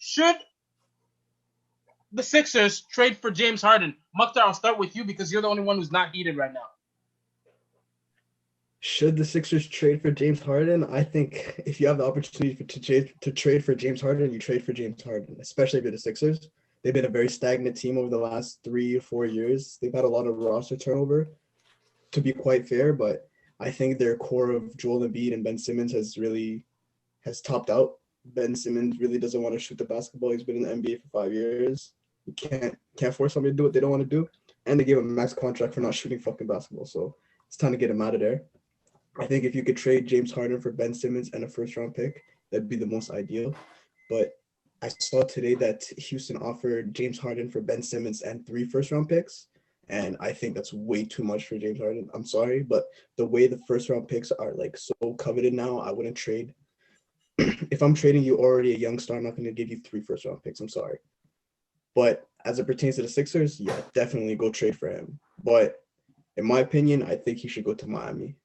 Should the Sixers trade for James Harden? Mukhtar, I'll start with you because you're the only one who's not heated right now. Should the Sixers trade for James Harden? I think if you have the opportunity to trade for James Harden, you trade for James Harden, especially if you're the Sixers. They've been a very stagnant team over the last 3 or 4 years. They've had a lot of roster turnover, to be quite fair, but I think their core of Joel Embiid and Ben Simmons has topped out. Ben Simmons really doesn't want to shoot the basketball. He's been in the NBA for 5 years. You can't force somebody to do what they don't want to do. And they gave him a max contract for not shooting fucking basketball. So it's time to get him out of there. I think if you could trade James Harden for Ben Simmons and a first-round pick, that'd be the most ideal. But I saw today that Houston offered James Harden for Ben Simmons and 3 first-round picks, and I think that's way too much for James Harden. I'm sorry, but the way the first-round picks are like so coveted now, I wouldn't trade. If I'm trading you already a young star, I'm not going to give you 3 first-round picks. I'm sorry. But as it pertains to the Sixers, yeah, definitely go trade for him. But in my opinion, I think he should go to Miami.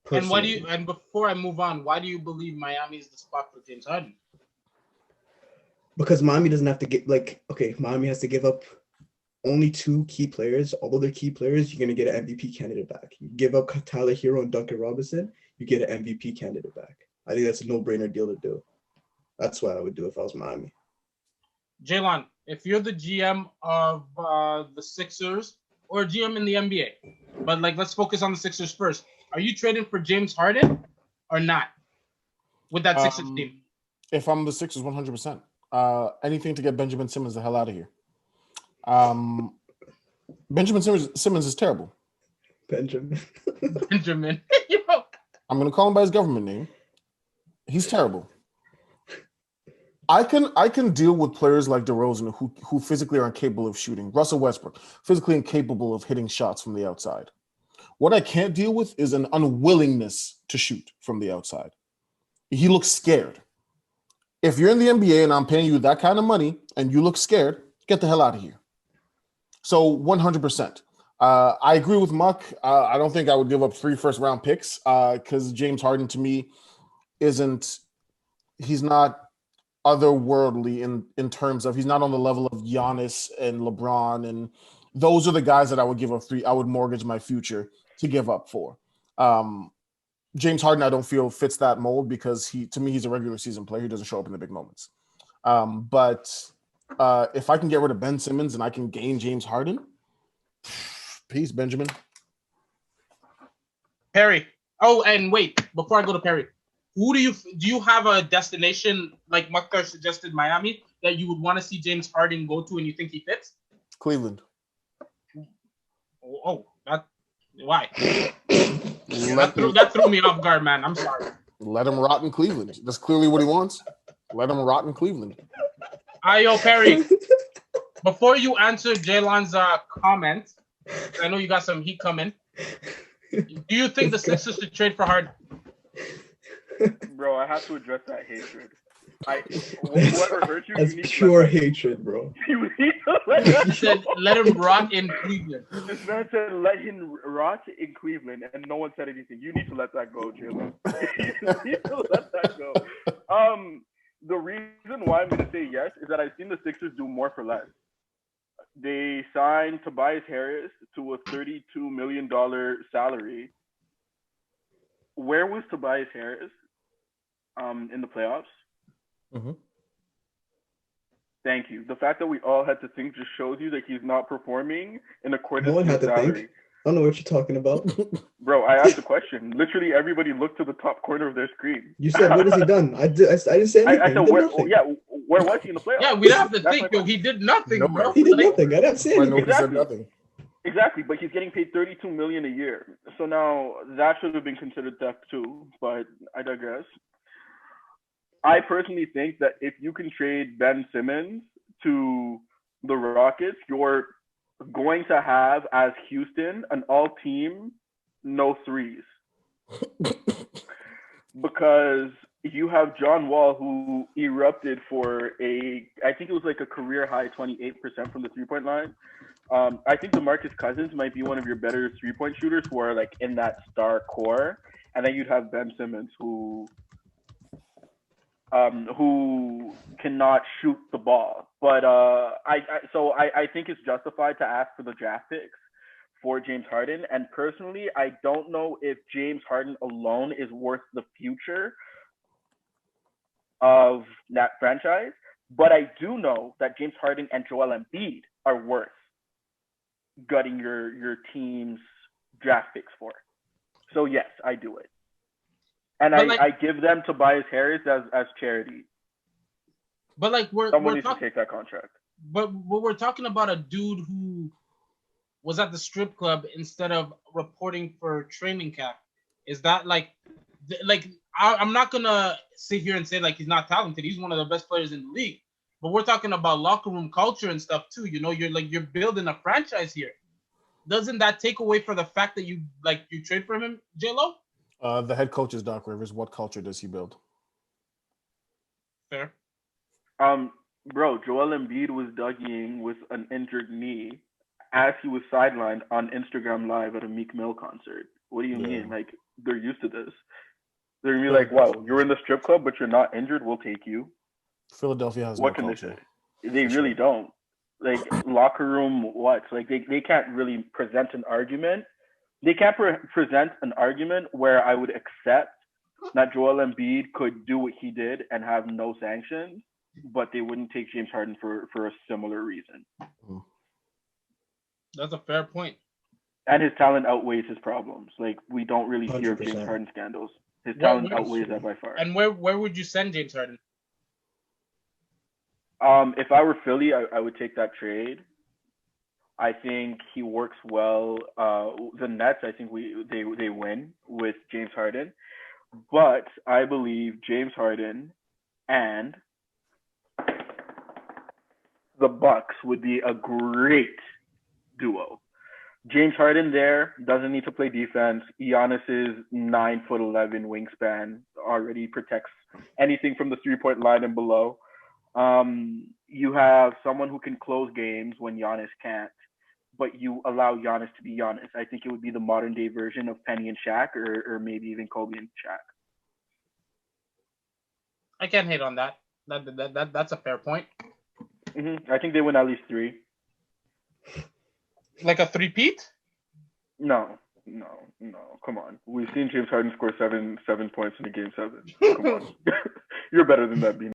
Personally. And before I move on, why do you believe Miami is the spot for James Harden? Because Miami doesn't have to Miami has to give up only 2 key players. Although they're key players, you're going to get an MVP candidate back. You give up Tyler Hero and Duncan Robinson, you get an MVP candidate back. I think that's a no-brainer deal to do. That's what I would do if I was Miami. Jaylon, if you're the GM of the Sixers or GM in the NBA, but let's focus on the Sixers first. Are you trading for James Harden or not with that Sixers team? If I'm the Sixers, 100%. Anything to get Benjamin Simmons the hell out of here. Benjamin Simmons is terrible. Benjamin. I'm going to call him by his government name. He's terrible. I can deal with players like DeRozan who physically are incapable of shooting. Russell Westbrook, physically incapable of hitting shots from the outside. What I can't deal with is an unwillingness to shoot from the outside. He looks scared. If you're in the NBA and I'm paying you that kind of money and you look scared, get the hell out of here. So 100%. I agree with Muck. I don't think I would give up 3 first-round picks because James Harden to me he's not otherworldly in terms of he's not on the level of Giannis and LeBron, and those are the guys that I would give up 3. I would mortgage my future to give up for. James Harden, I don't feel fits that mold because he's a regular season player. He doesn't show up in the big moments. But if I can get rid of Ben Simmons and I can gain James Harden, peace, Benjamin. Perry. Oh, and wait, before I go to Perry, do you have a destination like Mukhtar suggested, Miami, that you would want to see James Harden go to and you think he fits? Cleveland. Why? That threw me off guard, man. I'm sorry. Let him rot in Cleveland. That's clearly what he wants. Let him rot in Cleveland. Yo, Perry. Before you answer Jaylon's comment, I know you got some heat coming. Do you think the Sixers should trade for Harden? Bro, I have to address that hatred. Whoever hurt you, that's you need pure hatred, bro. You need to let him rot in Cleveland. This man said let him rot in Cleveland, and no one said anything. You need to let that go, Jalen. You need to let that go. The reason why I'm going to say yes is that I've seen the Sixers do more for less. They signed Tobias Harris to a $32 million salary. Where was Tobias Harris in the playoffs? Mm-hmm. Thank you. The fact that we all had to think just shows you that he's not performing in accordance with his salary. Think. I don't know what you're talking about. Bro, I asked the question. Literally, everybody looked to the top corner of their screen. You said, what has he done? I didn't say anything. I said, where was he in the playoffs? Yeah, we don't have to think, yo. He did nothing, bro. He did nothing. I didn't say anything. He said nothing. Exactly, but he's getting paid $32 million a year. So now that should have been considered theft too, but I digress. I personally think that if you can trade Ben Simmons to the Rockets, you're going to have, as Houston, an all-team, no threes. Because you have John Wall, who erupted for I think it was like a career-high 28% from the three-point line. I think DeMarcus Cousins might be one of your better three-point shooters who are like in that star core. And then you'd have Ben Simmons, who who cannot shoot the ball. But I think it's justified to ask for the draft picks for James Harden. And personally, I don't know if James Harden alone is worth the future of that franchise. But I do know that James Harden and Joel Embiid are worth gutting your team's draft picks for. So yes, I do it. And I give them Tobias Harris as charity. But like someone needs to take that contract. But we're talking about a dude who was at the strip club instead of reporting for training camp. Is that I'm not gonna sit here and say like he's not talented. He's one of the best players in the league. But we're talking about locker room culture and stuff too. You know, you're building a franchise here. Doesn't that take away from the fact that you trade for him, J-Lo? The head coach is Doc Rivers. What culture does he build? Fair. Bro, Joel Embiid was dugging with an injured knee as he was sidelined on Instagram Live at a Meek Mill concert. What do you mean? Like, they're used to this. They're gonna be like, wow, you're in the strip club, but you're not injured. We'll take you. Philadelphia has what no can culture. They really don't. Like, locker room, what? Like, they can't really present an argument. They can't present an argument where I would accept that Joel Embiid could do what he did and have no sanctions, but they wouldn't take James Harden for a similar reason. That's a fair point. And his talent outweighs his problems. Like, we don't really hear 100%. James Harden scandals. His talent outweighs that by far. And where would you send James Harden? If I were Philly, I would take that trade. I think he works well. The Nets, I think they win with James Harden, but I believe James Harden and the Bucks would be a great duo. James Harden there doesn't need to play defense. Giannis's 9'11" wingspan already protects anything from the 3-point line and below. You have someone who can close games when Giannis can't, but you allow Giannis to be Giannis. I think it would be the modern day version of Penny and Shaq, or maybe even Kobe and Shaq. I can't hate on that. That's a fair point. I think they win at least 3. Like a three-peat? No. Come on. We've seen James Harden score 7 points in a game 7. Come on. You're better than that, Bean.